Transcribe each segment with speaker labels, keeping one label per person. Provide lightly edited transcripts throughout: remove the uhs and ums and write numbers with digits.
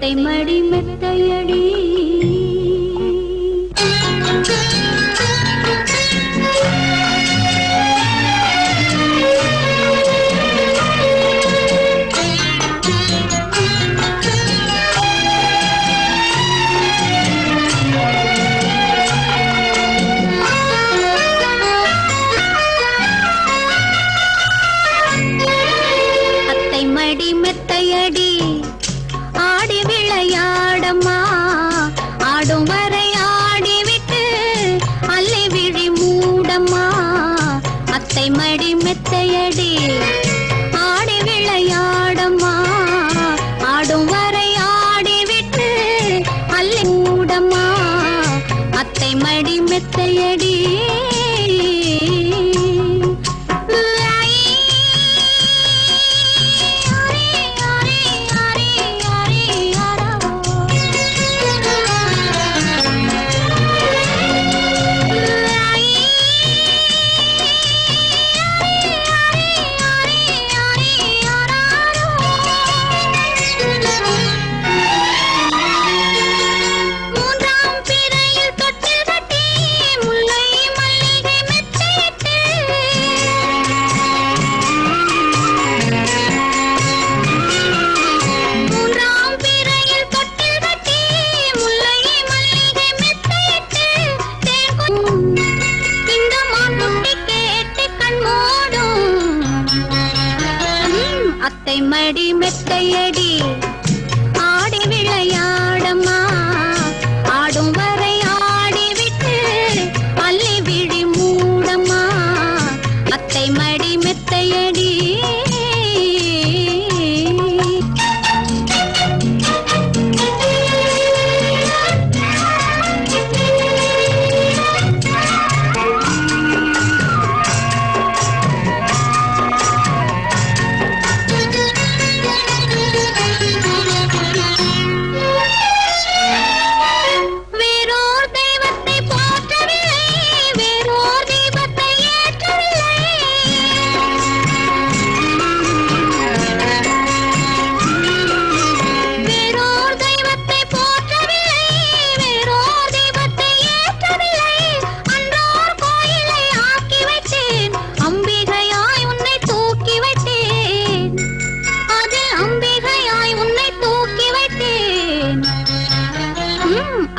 Speaker 1: அத்தை மடி மெத்தையடி மெத்தையடி ஆடி விளையாடம்மா ஆடும் வரை ஆடிவிட்டு அல்லை விழி மூடம்மா அத்தை மடி மெத்தையடி ஆடி விளையாடம்மா ஆடும் வரை ஆடிவிட்டு அல்லை மூடம்மா அத்தை மடி மெத்தையடி அத்தை மடி மெத்தையடி ஆடி விளையாடம்மா ஆடும் வரை ஆடிவிட்டு அல்லி விழி மூடம்மா அத்தை மடி மெத்தையடி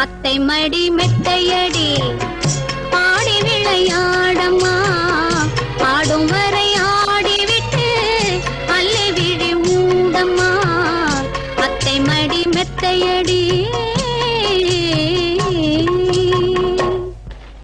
Speaker 1: அத்தை மடி மெத்தையடி ஆடி விளையாடம்மா ஆடும்